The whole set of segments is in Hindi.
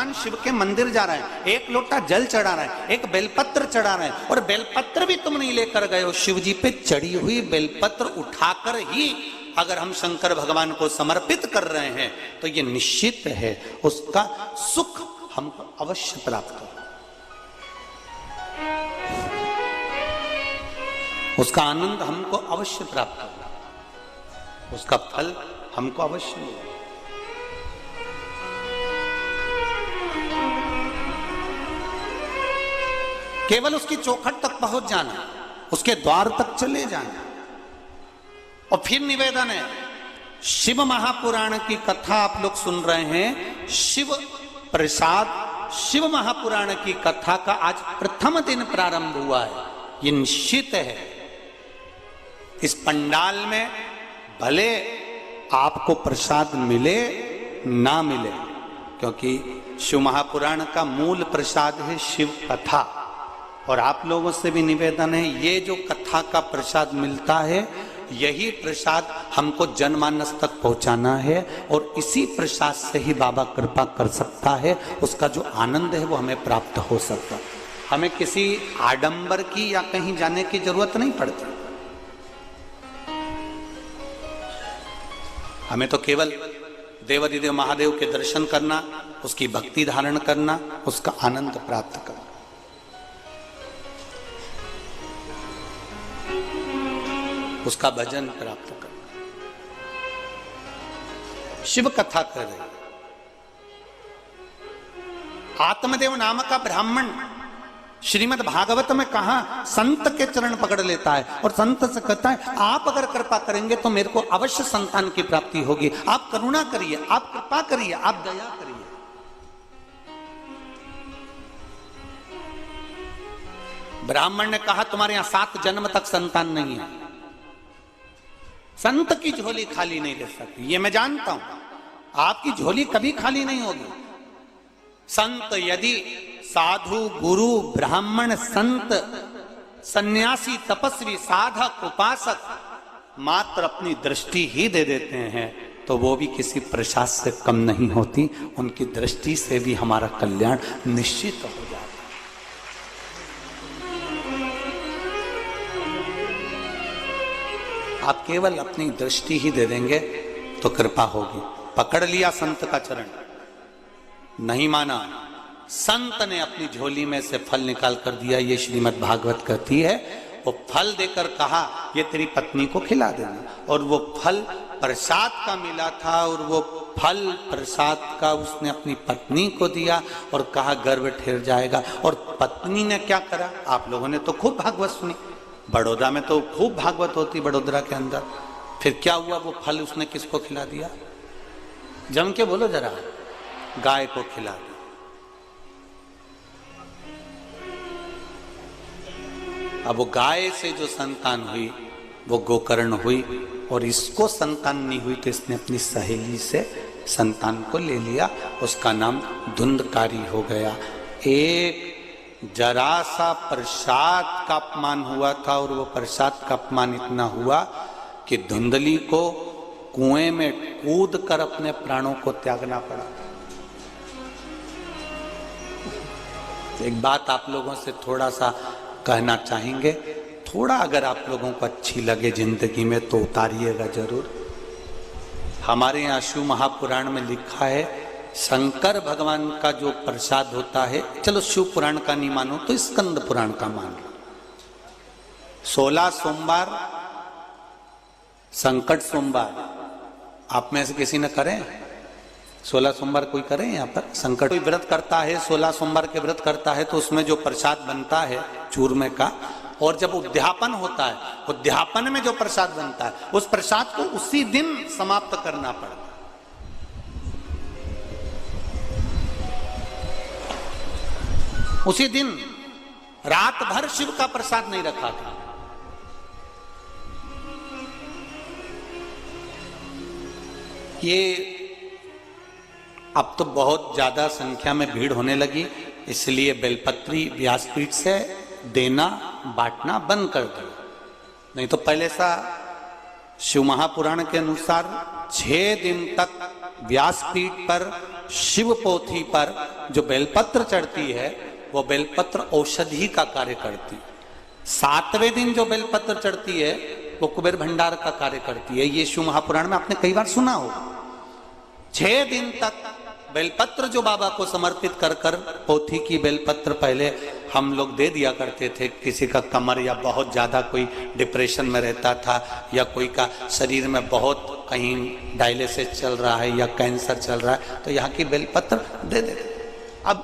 भगवान शिव के मंदिर जा रहे हैं, एक लोटा जल चढ़ा रहे हैं, एक बेलपत्र चढ़ा रहे हैं, और बेलपत्र भी तुम नहीं लेकर गए हो। शिव जी पे चढ़ी हुई बेलपत्र उठाकर ही अगर हम शंकर भगवान को समर्पित कर रहे हैं तो ये निश्चित है उसका सुख हमको अवश्य प्राप्त हो, उसका आनंद हमको अवश्य प्राप्त हो, उसका फल हमको अवश्य मिले। केवल उसकी चौखट तक पहुंच जाना, उसके द्वार तक चले जाना। और फिर निवेदन है, शिव महापुराण की कथा आप लोग सुन रहे हैं। शिव प्रसाद शिव महापुराण की कथा का आज प्रथम दिन प्रारंभ हुआ है। ये निश्चित है इस पंडाल में भले आपको प्रसाद मिले ना मिले, क्योंकि शिव महापुराण का मूल प्रसाद है शिव कथा। और आप लोगों से भी निवेदन है, ये जो कथा का प्रसाद मिलता है यही प्रसाद हमको जनमानस तक पहुंचाना है, और इसी प्रसाद से ही बाबा कृपा कर सकता है। उसका जो आनंद है वो हमें प्राप्त हो सकता है। हमें किसी आडंबर की या कहीं जाने की जरूरत नहीं पड़ती। हमें तो केवल देवाधिदेव महादेव के दर्शन करना, उसकी भक्ति धारण करना, उसका आनंद प्राप्त करना। उसका भजन प्राप्त करना। शिव कथा कर रहे, आत्मदेव नाम का ब्राह्मण श्रीमद् भागवत में कहा संत के चरण पकड़ लेता है और संत से कहता है आप अगर कृपा करेंगे तो मेरे को अवश्य संतान की प्राप्ति होगी। आप करुणा करिए, आप कृपा करिए, आप दया करिए। ब्राह्मण ने कहा तुम्हारे यहां 7 जन्म तक संतान नहीं है, संत की झोली खाली नहीं रह सकती। ये मैं जानता हूं, आपकी झोली कभी खाली नहीं होगी। संत यदि साधु गुरु ब्राह्मण संत सन्यासी तपस्वी साधक उपासक मात्र अपनी दृष्टि ही दे देते हैं तो वो भी किसी प्रसाद से कम नहीं होती। उनकी दृष्टि से भी हमारा कल्याण निश्चित हो जाता है। आप केवल अपनी दृष्टि ही दे देंगे तो कृपा होगी। पकड़ लिया संत का चरण, नहीं माना, संत ने अपनी झोली में से फल निकाल कर दिया। ये श्रीमद् भागवत कहती है। वो फल देकर कहा ये तेरी पत्नी को खिला देना, और वो फल प्रसाद का मिला था और वो फल प्रसाद का उसने अपनी पत्नी को दिया और कहा गर्भ ठहर जाएगा। और पत्नी ने क्या करा? आप लोगों ने तो खूब भागवत सुनी, बड़ौदा में तो खूब भागवत होती, बड़ोदरा के अंदर। फिर क्या हुआ? वो फल उसने किसको खिला दिया? जम के बोलो जरा, गाय को खिला दिया। अब वो गाय से जो संतान हुई वो गोकर्ण हुई, और इसको संतान नहीं हुई तो इसने अपनी सहेली से संतान को ले लिया। उसका नाम धुंधकारी हो गया। एक जरा सा प्रसाद का अपमान हुआ था, और वो प्रसाद का अपमान इतना हुआ कि धुंधली को कुएं में कूद कर अपने प्राणों को त्यागना पड़ा। एक बात आप लोगों से थोड़ा सा कहना चाहेंगे, थोड़ा अगर आप लोगों को अच्छी लगे जिंदगी में तो उतारिएगा जरूर। हमारे यहाँ शिव महापुराण में लिखा है शंकर भगवान का जो प्रसाद होता है, चलो शिव पुराण का नहीं मानो तो स्कंद पुराण का मान लो। 16 सोमवार संकट सोमवार आप में से किसी ने करें? 16 सोमवार कोई करे यहाँ पर? संकट कोई व्रत करता है, 16 सोमवार के व्रत करता है तो उसमें जो प्रसाद बनता है चूरमे का, और जब उद्यापन होता है, उद्यापन में जो प्रसाद बनता है उस प्रसाद को उसी दिन समाप्त करना पड़ता है। उसी दिन रात भर शिव का प्रसाद नहीं रखा था। ये अब तो बहुत ज्यादा संख्या में भीड़ होने लगी, इसलिए बेलपत्री व्यासपीठ से देना बांटना बंद कर दिया। नहीं तो पहले सा शिव महापुराण के अनुसार 6 दिन तक व्यासपीठ पर शिव पोथी पर जो बेलपत्र चढ़ती है वो बेलपत्र औषधि का कार्य करती है। 7वें दिन जो बेलपत्र चढ़ती है वो कुबेर भंडार का कार्य करती है। ये शिव महापुराण में आपने कई बार सुना हो। 6 दिन तक बेलपत्र जो बाबा को समर्पित कर कर, पोथी की बेलपत्र पहले हम लोग दे दिया करते थे। किसी का कमर या बहुत ज्यादा कोई डिप्रेशन में रहता था, या कोई का शरीर में बहुत कहीं डायलिसिस चल रहा है या कैंसर चल रहा है, तो यहाँ की बेलपत्र दे देते। अब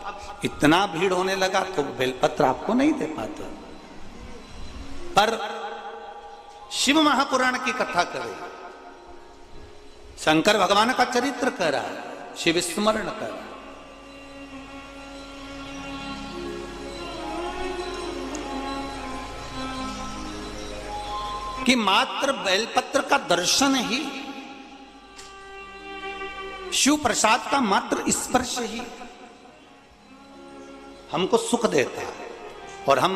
इतना भीड़ होने लगा तो बेलपत्र आपको नहीं दे पाते। पर शिव महापुराण की कथा करें, शंकर भगवान का चरित्र कर रहा है, शिव स्मरण कर रहा है। कि मात्र बेलपत्र का दर्शन ही, शिव प्रसाद का मात्र स्पर्श ही हमको सुख देता है। और हम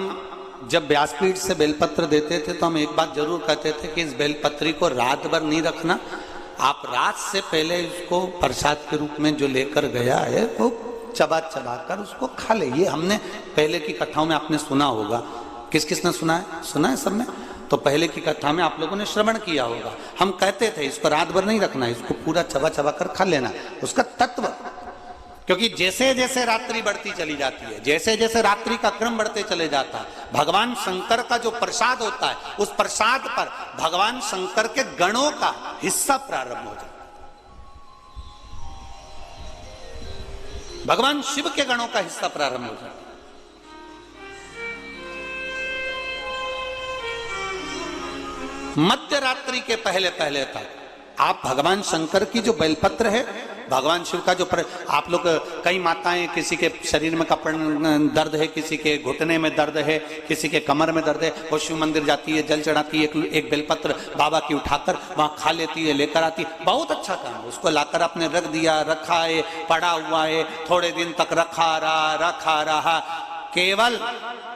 जब व्यासपीठ से बेलपत्र देते थे तो हम एक बात जरूर कहते थे कि इस बेलपत्री को रात भर नहीं रखना, आप रात से पहले इसको प्रसाद के रूप में जो लेकर गया है वो चबा चबा कर उसको खा ले। ये हमने पहले की कथाओं में आपने सुना होगा। किस किस ने सुना है? सुना है सबने? तो पहले की कथा में आप लोगों ने श्रवण किया होगा। हम कहते थे इसको रात भर नहीं रखना, इसको पूरा चबा चबा कर खा लेना। उसका तत्व, क्योंकि जैसे जैसे रात्रि बढ़ती चली जाती है, जैसे जैसे रात्रि का क्रम बढ़ते चले जाता है, भगवान शंकर का जो प्रसाद होता है उस प्रसाद पर भगवान शंकर के गणों का हिस्सा प्रारंभ हो जाता है। भगवान शिव के गणों का हिस्सा प्रारंभ हो जाता है। मध्य रात्रि के पहले पहले तक आप भगवान शंकर की जो बेलपत्र है, भगवान शिव का जो आप लोग, कई माताएं, किसी के शरीर में कपड़ दर्द है, किसी के घुटने में दर्द है, किसी के कमर में दर्द है, वो शिव मंदिर जाती है, जल चढ़ाती है, एक बेलपत्र बाबा की उठाकर वहां खा लेती है, लेकर आती है। बहुत अच्छा काम। उसको लाकर आपने रख दिया, रखा है, पड़ा हुआ है, थोड़े दिन तक रखा रहा। केवल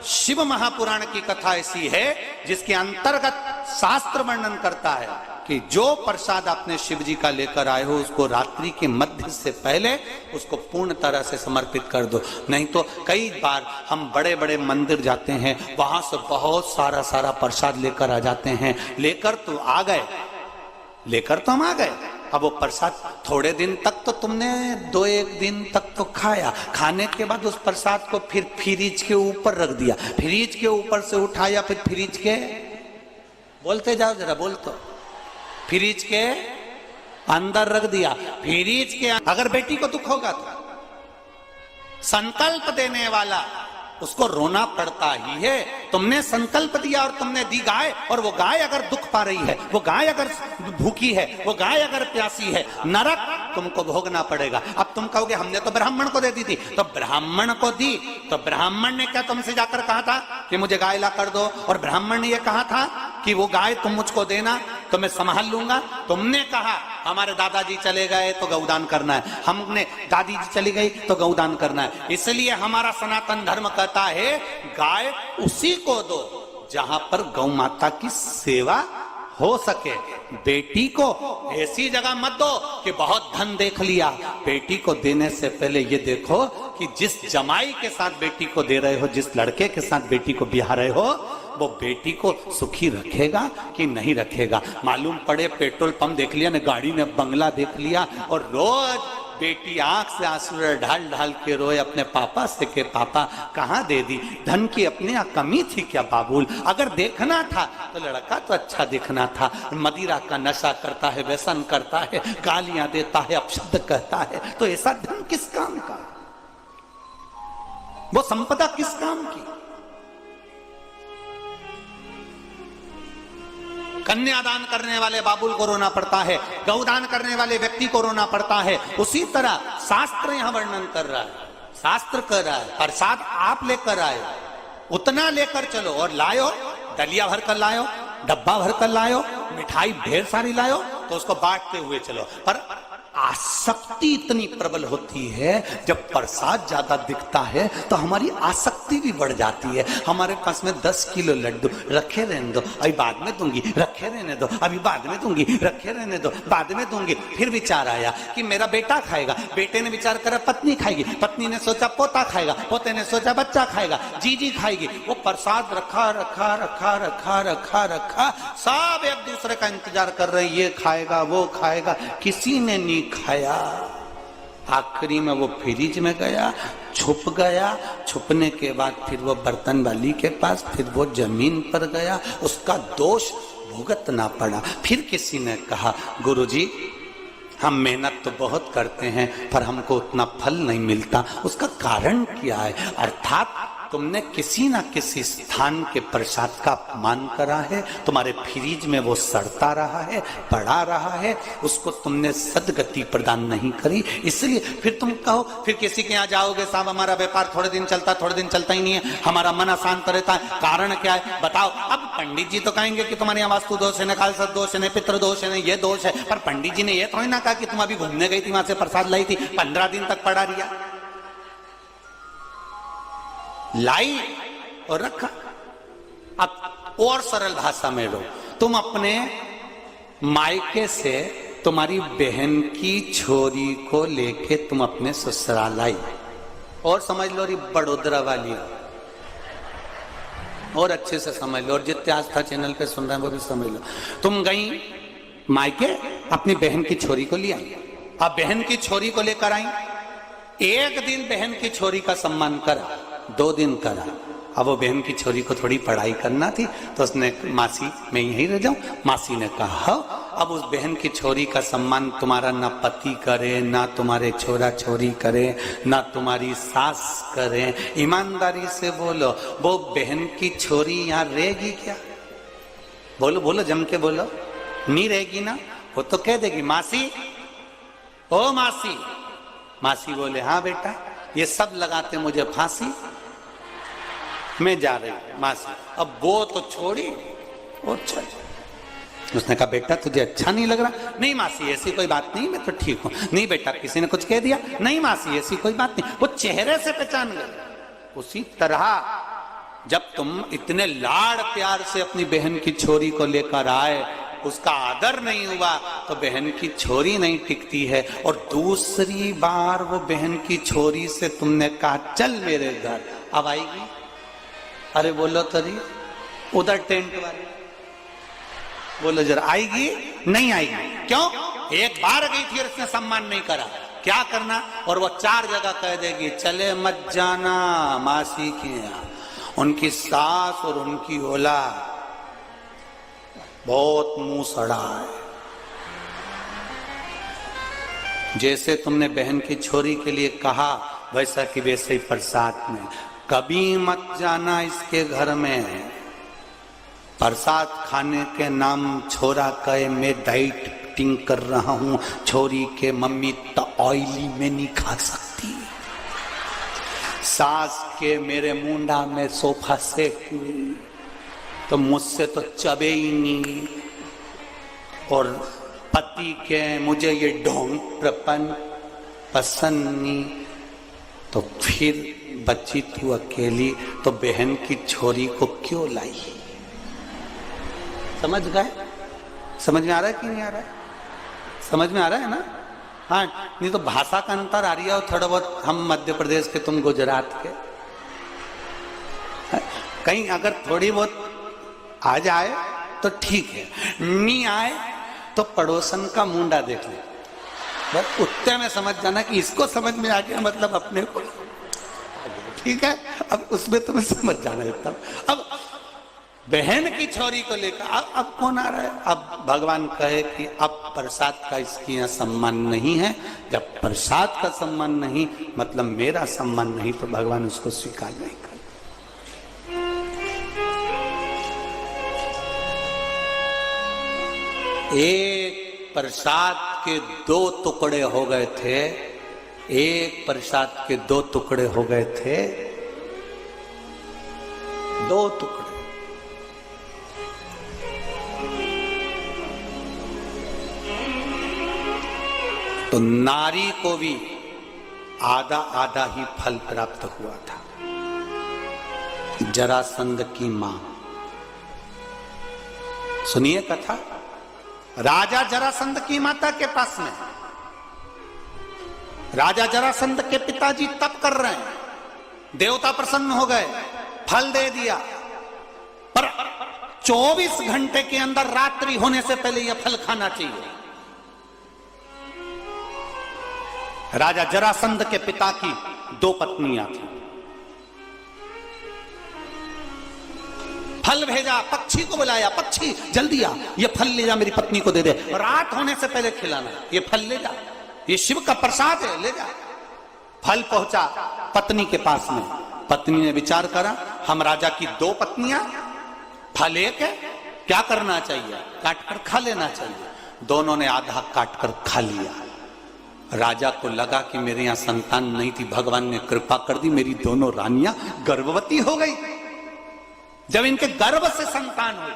शिव महापुराण की कथा ऐसी है जिसके अंतर्गत शास्त्र वर्णन करता है कि जो प्रसाद आपने शिव जी का लेकर आए हो उसको रात्रि के मध्य से पहले उसको पूर्ण तरह से समर्पित कर दो। नहीं तो कई बार हम बड़े बड़े मंदिर जाते हैं, वहां से बहुत सारा प्रसाद लेकर आ जाते हैं। लेकर तो हम आ गए, अब वो प्रसाद थोड़े दिन तक तो तुमने 2-1 दिन तक तो खाया, खाने के बाद उस प्रसाद को फिर फ्रिज के ऊपर रख दिया, फ्रिज के ऊपर से उठाया, फिर फ्रिज के, बोलते जाओ जरा, बोल तो, फ्रिज के अंदर रख दिया। फ्रिज के अगर बेटी को दुख होगा तो संकल्प देने वाला उसको रोना पड़ता ही है। तुमने संकल्प दिया और तुमने दी गाय, और वो गाय अगर दुख पा रही है, वो गाय अगर भूखी है, वो गाय अगर प्यासी है, नरक तुमको भोगना पड़ेगा। अब तुम कहोगे हमने तो ब्राह्मण को दे दी थी, तो ब्राह्मण को दी तो ब्राह्मण ने क्या तुमसे जाकर कहा था कि मुझे गाय ला कर दो? और ब्राह्मण ने यह कहा था कि वो गाय तुम मुझको देना तो मैं संभाल लूंगा? तुमने कहा हमारे दादाजी चले गए तो गौदान करना है, हमने दादी जी चली गई तो गौदान करना है। इसलिए हमारा सनातन धर्म कहता है गाय उसी को दो जहां पर गौ माता की सेवा हो सके। बेटी को ऐसी जगह मत दो कि बहुत धन देख लिया। बेटी को देने से पहले ये देखो कि जिस जमाई के साथ बेटी को दे रहे हो, जिस लड़के के साथ बेटी को ब्याह रहे हो, वो बेटी को सुखी रखेगा कि नहीं रखेगा। मालूम पड़े पेट्रोल पंप देख लिया, ने गाड़ी ने बंगला देख लिया, और रोज बेटी आंख से आंसू ढाल ढाल के रोए अपने पापा से के पापा कहाँ दे दी? धन की अपने यहाँ कमी थी क्या बाबूल? अगर देखना था तो लड़का तो अच्छा देखना था। मदिरा का नशा करता है, व्यसन करता है, गालियां देता है, अपशब्द कहता है, तो ऐसा धन किस काम का? वो संपदा किस काम की? कन्यादान करने वाले बाबुल को रोना पड़ता है, गौदान करने वाले व्यक्ति को रोना पड़ता है। उसी तरह शास्त्र यहां वर्णन कर रहा है, शास्त्र कर रहा है प्रसाद आप लेकर आए, उतना लेकर चलो। और लायो, दलिया भर कर लायो, डब्बा भर कर लायो, मिठाई ढेर सारी लायो, तो उसको बांटते हुए चलो। पर आसक्ति इतनी प्रबल होती है, जब प्रसाद ज्यादा दिखता है तो हमारी आसक्ति भी बढ़ जाती है। हमारे पास में 10 किलो लड्डू रखे रहने दो, अभी बाद में दूंगी, रखे रहने दो, अभी बाद में दूंगी, रखे रहने दो, बाद में दूंगी। फिर विचार आया कि मेरा बेटा खाएगा, बेटे ने विचार करा पत्नी खाएगी, पत्नी ने सोचा पोता खाएगा, पोते ने सोचा बच्चा खाएगा, जीजी खाएगी। वो प्रसाद रखा रखा रखा रखा रखा रखा, सब एक दूसरे का इंतजार कर रहे हैं, ये खाएगा वो खाएगा, किसी ने नहीं खाया। आखिरी में वो फ्रिज में गया, छुप गया। छुपने के बाद फिर वो बर्तन वाली के पास, फिर वो जमीन पर गया, उसका दोष भुगतना पड़ा। फिर किसी ने कहा गुरुजी हम मेहनत तो बहुत करते हैं पर हमको उतना फल नहीं मिलता, उसका कारण क्या है? अर्थात तुमने किसी ना किसी स्थान के प्रसाद का अपमान करा है, तुम्हारे फ्रिज में वो सड़ता रहा है, पड़ा रहा है, उसको तुमने सदगति प्रदान नहीं करी, इसलिए फिर तुम कहो, फिर किसी के यहाँ जाओगे, साहब हमारा व्यापार थोड़े दिन चलता, थोड़े दिन चलता ही नहीं है, हमारा मन अशांत रहता है, कारण क्या है बताओ। अब पंडित जी तो कहेंगे कि तुम्हारे यहाँ वास्तु दोष है, काल सद दोष है, पितृ दोष है, ये दोष है, पर पंडित जी ने ये थोड़ी ना कहा कि तुम अभी घूमने गई थी, वहां से प्रसाद लाई थी, 15 दिन तक पड़ा रिया, लाई और रखा। अब और सरल भाषा में लो, तुम अपने मायके से तुम्हारी बहन की छोरी को लेके तुम अपने ससुराल आई, और समझ लो री बड़ोदरा वाली, और अच्छे से समझ लो, और जितने आस्था चैनल पे सुन रहे हैं वो भी समझ लो। तुम गई मायके, अपनी बहन की छोरी को ले आई, अब बहन की छोरी को लेकर आई, एक दिन बहन की छोरी का सम्मान करा, 2 दिन करा, अब वो बहन की छोरी को थोड़ी पढ़ाई करना थी तो उसने मासी मैं यहीं रह जाऊं, मासी ने कहा अब उस बहन की छोरी का सम्मान तुम्हारा ना पति करे, ना तुम्हारे छोरा छोरी करे, ना तुम्हारी सास करे। ईमानदारी से बोलो, वो बहन की छोरी यहाँ रहेगी क्या? बोलो बोलो, जम के बोलो, नहीं रहेगी ना? वो तो कह देगी मासी, ओ मासी। मासी बोले हाँ बेटा, ये सब लगाते मुझे फांसी, मैं जा रही हूं मासी। अब वो तो छोड़ी और चल। उसने कहा बेटा तुझे अच्छा नहीं लग रहा? नहीं मासी ऐसी कोई बात नहीं, मैं तो ठीक हूं। नहीं बेटा किसी ने कुछ कह दिया? नहीं मासी ऐसी कोई बात नहीं। वो चेहरे से पहचान गए। उसी तरह जब तुम इतने लाड़ प्यार से अपनी बहन की छोरी को लेकर आए, उसका आदर नहीं हुआ तो बहन की छोरी नहीं टिकती है। और दूसरी बार वो बहन की छोरी से तुमने कहा चल मेरे घर, अब आएगी? अरे बोलो तरी, उधर टेंट वाले बोलो जरा, आएगी? नहीं आएगी। क्यों? एक बार गई थी और इसने सम्मान नहीं करा, क्या करना? और वो 4 जगह कह देगी चले मत जाना मासी के यहाँ। उनकी सास और उनकी औलाद बहुत मुंह सड़ा है। जैसे तुमने बहन की छोरी के लिए कहा वैसा कि वैसे ही प्रसाद में, कभी मत जाना इसके घर में। प्रसाद खाने के नाम छोरा कहे मैं डाइटिंग कर रहा हूं, छोरी के मम्मी तो ऑयली में नहीं खा सकती, सास के मेरे मुंडा में सोफा सेट हुई तो मुझसे तो चबे ही नहीं, और पति के मुझे ये ढोंग प्रपन पसंद नहीं, तो फिर बच्ची तू अकेली तो बहन की छोरी को क्यों लाई? समझ गए? समझ में आ रहा है कि नहीं आ रहा है? समझ में आ रहा है ना? हाँ, नहीं तो भाषा का अंतर आ रही है और थोड़ा बहुत, हम मध्य प्रदेश के तुम गुजरात के, कहीं अगर थोड़ी बहुत आ जाए तो ठीक है, नहीं आए तो पड़ोसन का मुंडा देख ले, बस उतने में समझ जाना कि इसको समझ में आ गया मतलब अपने को, ठीक है? अब उसमें तुम्हें समझ जाना है। अब बहन की छोरी को लेकर अब कौन आ रहा है? अब भगवान कहे कि अब प्रसाद का इसकी यहाँ सम्मान नहीं है। जब प्रसाद का सम्मान नहीं मतलब मेरा सम्मान नहीं, तो भगवान उसको स्वीकार नहीं कर। एक प्रसाद के 2 टुकड़े हो गए थे, एक प्रसाद के 2 टुकड़े हो गए थे, 2 टुकड़े। तो नारी को भी आधा आधा ही फल प्राप्त हुआ था। जरासंध की मां, सुनिए कथा। राजा जरासंध की माता के पास में, राजा जरासंध के पिताजी तप कर रहे हैं, देवता प्रसन्न हो गए, फल दे दिया, पर 24 घंटे के अंदर रात्रि होने से पहले यह फल खाना चाहिए। राजा जरासंध के पिता की 2 पत्नियां थी। फल भेजा, पक्षी को बुलाया, पक्षी जल्दी आ, ये फल ले जा, मेरी पत्नी को दे दे, रात होने से पहले खिलाना, ये फल ले जा, ये शिव का प्रसाद है, ले जा। फल पहुंचा पत्नी के पास में। पत्नी ने विचार करा, हम राजा की 2 पत्नियां, फल एक है, क्या करना चाहिए? काट कर खा लेना चाहिए। दोनों ने आधा काट कर खा लिया। राजा को लगा कि मेरे यहां संतान नहीं थी, भगवान ने कृपा कर दी, मेरी दोनों रानियां गर्भवती हो गई। जब इनके गर्भ से संतान हुई,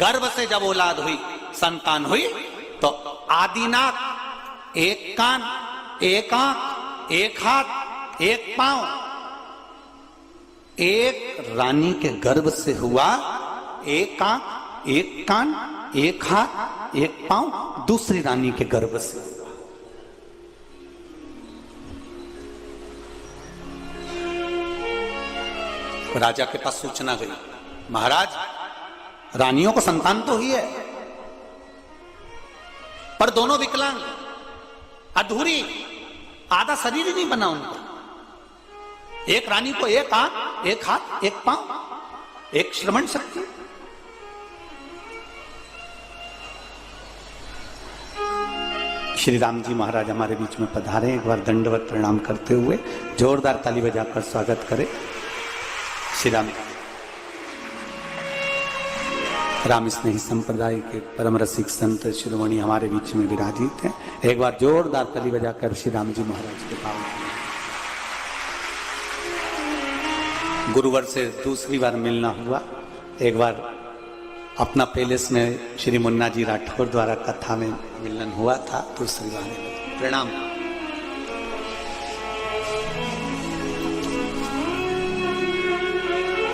गर्भ से जब औलाद हुई, संतान हुई, तो आदिनाक, एक कान, एक आंख, एक हाथ, एक पांव, एक रानी के गर्भ से हुआ। एक आंख, एक कान, एक हाथ, एक पांव दूसरी रानी के गर्भ से हुआ। राजा के पास सूचना गई, महाराज रानियों को संतान तो ही है, पर दोनों विकलांग, अधूरी, आधा शरीर ही नहीं बना उनका। एक रानी को एक आंख, एक हाथ, एक पांव, एक श्रवण शक्ति। श्री राम जी महाराज हमारे बीच में पधारे। एक बार दंडवत प्रणाम करते हुए जोरदार ताली बजाकर स्वागत करें। श्री राम राम स्नेही संप्रदाय के परम रसिक संत शिरोमणि हमारे बीच में विराजित हैं। एक बार जोरदार ताली बजाकर श्री राम जी महाराज के पावन। गुरुवर से दूसरी बार मिलना हुआ। एक बार अपना पैलेस में श्री मुन्ना जी राठौर द्वारा कथा में मिलन हुआ था, दूसरी बार प्रणाम।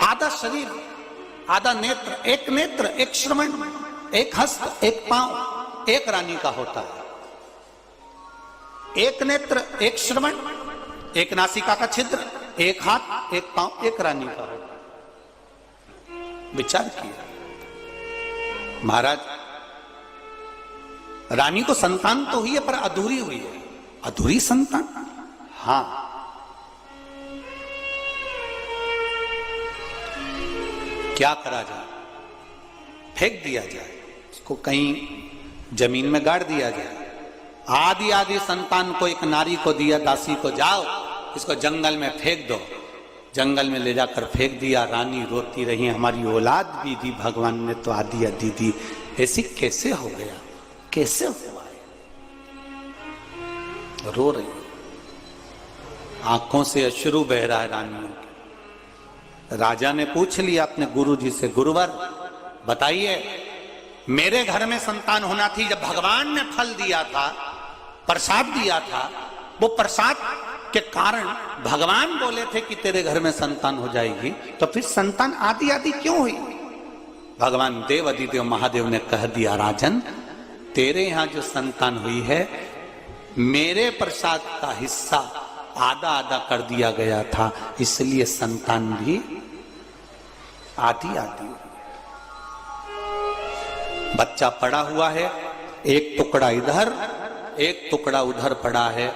आधा शरीर, आधा नेत्र, एक श्रवण, एक हस्त, एक पांव, एक रानी का होता है। एक नेत्र, एक श्रवण, एक नासिका का छिद्र, एक हाथ, एक पांव, एक रानी का होता है। विचार किया महाराज, रानी को संतान तो हुई है पर अधूरी हुई है। अधूरी संतान, हां, क्या करा जाए? फेंक दिया जाए, इसको कहीं जमीन में गाड़ दिया जाए। आदि आदि संतान को एक नारी को दिया, दासी को, जाओ इसको जंगल में फेंक दो। जंगल में ले जाकर फेंक दिया। रानी रोती रही, हमारी औलाद भी दी भगवान ने तो आदि आदि दी। ऐसी कैसे हो गया, कैसे हुआ है? रो रही, आंखों से अश्रु बह रहा है रानियों के। राजा ने पूछ लिया अपने गुरु जी से, गुरुवर बताइए, मेरे घर में संतान होना थी, जब भगवान ने फल दिया था, प्रसाद दिया था, वो प्रसाद के कारण भगवान बोले थे कि तेरे घर में संतान हो जाएगी, तो फिर संतान आदि आदि क्यों हुई? भगवान देव अधिदेव महादेव ने कह दिया, राजन तेरे यहां जो संतान हुई है, मेरे प्रसाद का हिस्सा आधा आधा कर दिया गया था, इसलिए संतान भी आधी आधी। बच्चा पड़ा हुआ है, एक टुकड़ा इधर, एक टुकड़ा उधर पड़ा है।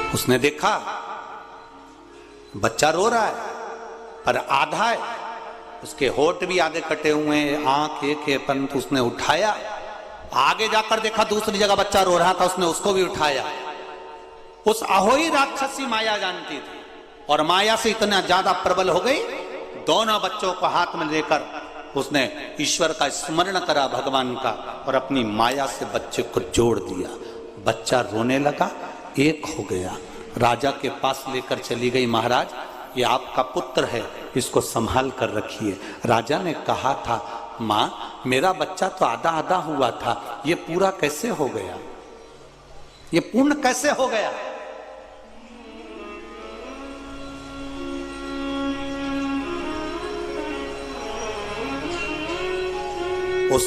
उसने देखा बच्चा रो रहा है पर आधा है, उसके होठ भी आधे कटे हुए हैं, आंख एक है, परंतु उसने उठाया। आगे जाकर देखा दूसरी जगह बच्चा रो रहा था, उसने उसको भी उठाया। उस अहोई राक्षसी माया जानती थी और माया से इतना ज्यादा प्रबल हो गई, दोनों बच्चों को हाथ में लेकर उसने ईश्वर का स्मरण करा, भगवान का, और अपनी माया से बच्चे को जोड़ दिया। बच्चा रोने लगा, एक हो गया। राजा के पास लेकर चली गई, महाराज ये आपका पुत्र है, इसको संभाल कर रखिए। राजा ने कहा था मां मेरा बच्चा तो आधा आधा हुआ था, ये पूरा कैसे हो गया, ये पूर्ण कैसे हो गया। उस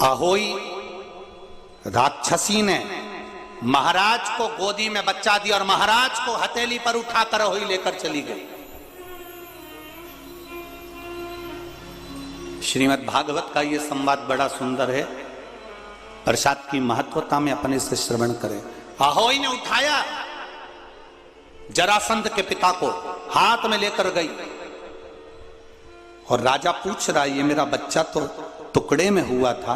अहोई राक्षसी ने महाराज को गोदी में बच्चा दिया और महाराज को हथेली पर उठाकर अहोई लेकर चली गई। श्रीमद् भागवत का यह संवाद बड़ा सुंदर है, प्रसाद की महत्वता में अपने से श्रवण करें। अहोई ने उठाया, जरासंध के पिता को हाथ में लेकर गई और राजा पूछ रहा, ये मेरा बच्चा तो टुकड़े में हुआ था,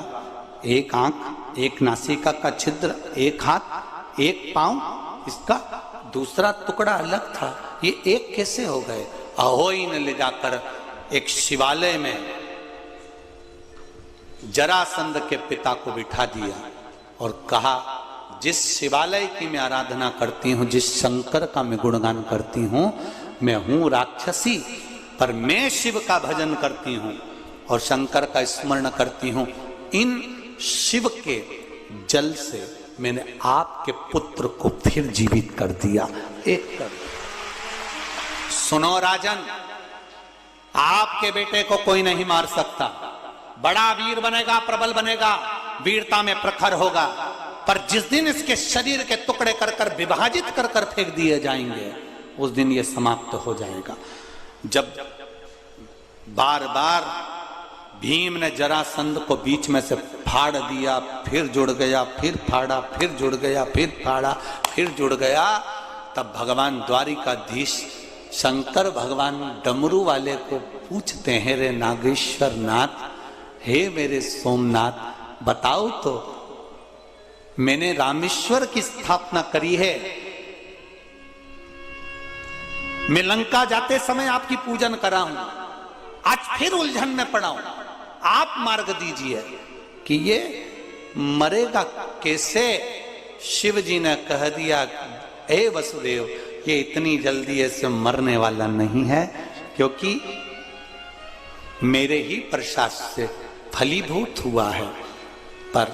एक आंख, एक नासिका का छिद्र, एक हाथ, एक पांव, इसका दूसरा टुकड़ा अलग था, ये एक कैसे हो गए। अहोई ने ले जाकर एक शिवालय में जरासंध के पिता को बिठा दिया और कहा, जिस शिवालय की मैं आराधना करती हूं, जिस शंकर का मैं गुणगान करती हूं, मैं हूं राक्षसी, पर मैं शिव का भजन करती हूं और शंकर का स्मरण करती हूं। इन शिव के जल से मैंने आपके पुत्र को फिर जीवित कर दिया, एक कर दिया। सुनो राजन, आपके बेटे को कोई नहीं मार सकता, बड़ा वीर बनेगा, प्रबल बनेगा, वीरता में प्रखर होगा, पर जिस दिन इसके शरीर के टुकड़े कर कर विभाजित कर कर फेंक दिए जाएंगे, उस दिन ये समाप्त हो जाएगा। जब बार बार भीम ने जरासंध को बीच में से फाड़ दिया, फिर जुड़ गया, फिर फाड़ा, फिर जुड़ गया, फिर फाड़ा, फिर जुड़ गया, तब भगवान द्वारिकाधीश शंकर भगवान डमरू वाले को पूछते हैं, रे नागेश्वर नाथ, हे मेरे सोमनाथ, बताओ तो मैंने रामेश्वर की स्थापना करी है, मैं लंका जाते समय आपकी पूजन करा हूं, आज फिर उलझन में पड़ा हूं, आप मार्ग दीजिए कि ये मरेगा कैसे। शिव जी ने कह दिया, ए वसुदेव, ये इतनी जल्दी ऐसे मरने वाला नहीं है, क्योंकि मेरे ही प्रसाद से फलीभूत हुआ है, पर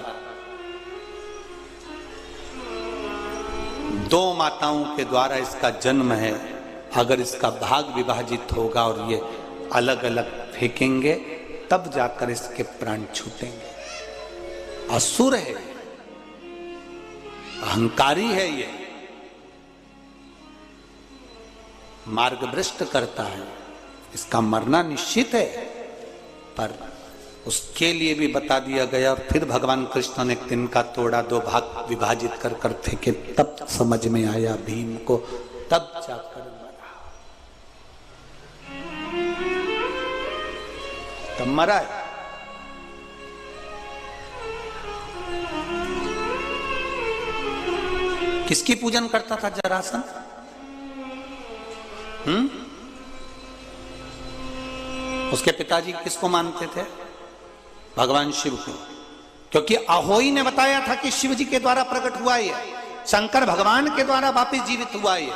दो माताओं के द्वारा इसका जन्म है, अगर इसका भाग विभाजित होगा और ये अलग अलग फेंकेंगे, तब जाकर इसके प्राण छूटेंगे। असुर है, अहंकारी है, ये मार्ग भ्रष्ट करता है, इसका मरना निश्चित है, पर उसके लिए भी बता दिया गया। फिर भगवान कृष्ण ने तिनका तोड़ा, दो भाग विभाजित कर कर फेंके, तब समझ में आया भीम को, तब जाकर तब मरा है। किसकी पूजन करता था जरासंध? उसके पिताजी किसको मानते थे? भगवान शिव को, क्योंकि अहोई ने बताया था कि शिव जी के द्वारा प्रकट हुआ है, शंकर भगवान के द्वारा वापिस जीवित हुआ है,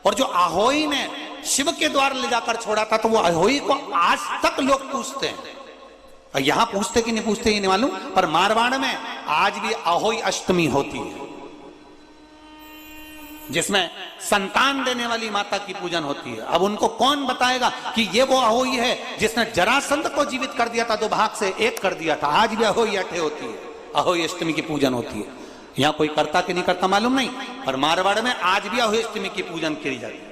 और जो अहोई ने शिव के द्वार ले जाकर छोड़ा था, तो वो अहोई को आज तक लोग पूछते हैं। और यहां पूछते कि नहीं पूछते ये नहीं मालूम, पर मारवाड़ में आज भी अहोई अष्टमी होती है, जिसमें संतान देने वाली माता की पूजन होती है। अब उनको कौन बताएगा कि ये वो अहोई है जिसने जरासंध को जीवित कर दिया था, दो भाग से एक कर दिया था। आज भी अहोई अठे होती है, अहोई अष्टमी की पूजन होती है। यहां कोई करता कि नहीं करता मालूम नहीं, पर मारवाड़ में आज भी अहोई अष्टमी की पूजन की जाती है।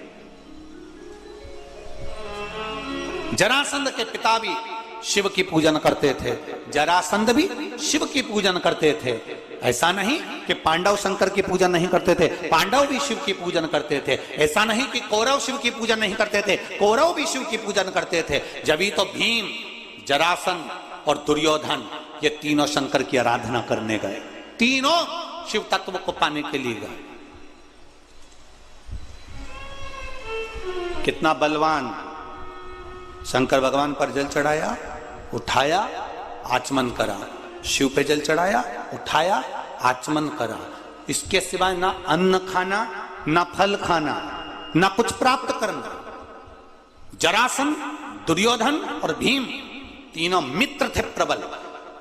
जरासंध के पिता भी शिव की पूजन करते थे, जरासंध भी शिव की पूजन करते थे। ऐसा नहीं कि पांडव शंकर की पूजन नहीं करते थे, पांडव भी शिव की पूजन करते थे। ऐसा नहीं कि कौरव शिव की पूजन नहीं करते थे, कौरव भी शिव की पूजन करते थे। जब तो भीम, जरासंध और दुर्योधन ये तीनों शंकर की आराधना करने गए, तीनों शिव तत्व को पाने के लिए गए। कितना बलवान! शंकर भगवान पर जल चढ़ाया, उठाया, आचमन करा, शिव पे जल चढ़ाया, उठाया, आचमन करा। इसके सिवाय ना अन्न खाना, ना फल खाना, ना कुछ प्राप्त करना। जरासंध, दुर्योधन और भीम तीनों मित्र थे प्रबल,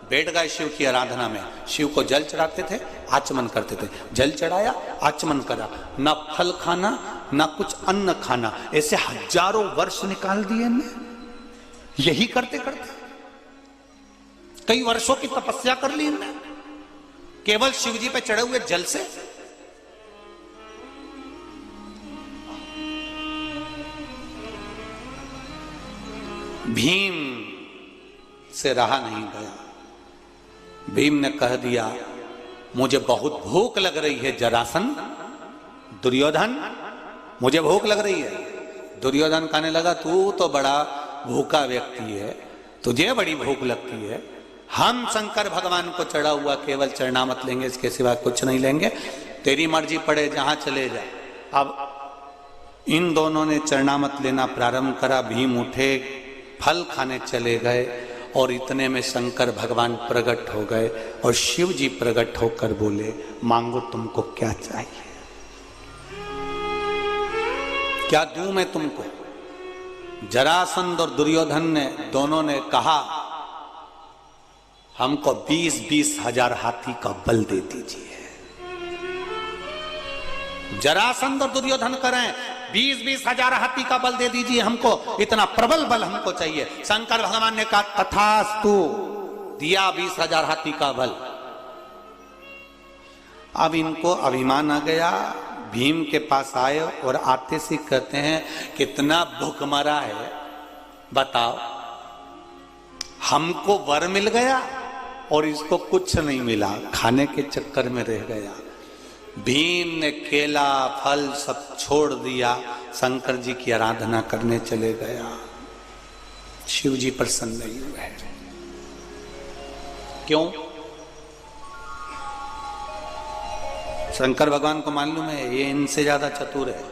बैठ गए शिव की आराधना में। शिव को जल चढ़ाते थे, आचमन करते थे, जल चढ़ाया, आचमन करा, ना फल खाना ना कुछ अन्न खाना, ऐसे हजारों वर्ष निकाल दिए ने, यही करते करते कई वर्षों की तपस्या कर ली इनने केवल शिव जी पे चढ़े हुए जल से। भीम से रहा नहीं गया। भीम ने कह दिया मुझे बहुत भूख लग रही है जरासंध। दुर्योधन मुझे भूख लग रही है। दुर्योधन कहने लगा तू तो बड़ा भूखा व्यक्ति है, तुझे बड़ी भूख लगती है, हम शंकर भगवान को चढ़ा हुआ केवल चरणामत लेंगे, इसके सिवा कुछ नहीं लेंगे, तेरी मर्जी पड़े जहां चले जा। अब इन दोनों ने चरणामत लेना प्रारंभ करा। भीम उठे, फल खाने चले गए और इतने में शंकर भगवान प्रकट हो गए और शिव जी प्रकट होकर बोले मांगो तुमको क्या चाहिए, क्या दूं मैं तुमको। जरासंध और दुर्योधन ने दोनों ने कहा हमको 20-20 हजार हाथी का बल दे दीजिए। जरासंध और दुर्योधन करें 20-20 हजार हाथी का बल दे दीजिए हमको, इतना प्रबल बल हमको चाहिए। शंकर भगवान ने कहा तथास्तु, दिया 20 हजार हाथी का बल। अब इनको अभिमान आ गया, भीम के पास आए और आते से कहते हैं कितना भूखमरा है बताओ, हमको वर मिल गया और इसको कुछ नहीं मिला, खाने के चक्कर में रह गया। भीम ने केला फल सब छोड़ दिया, शंकर जी की आराधना करने चले गया। शिव जी प्रसन्न नहीं हुए। क्यों? शंकर भगवान को मालूम है ये इनसे ज्यादा चतुर है,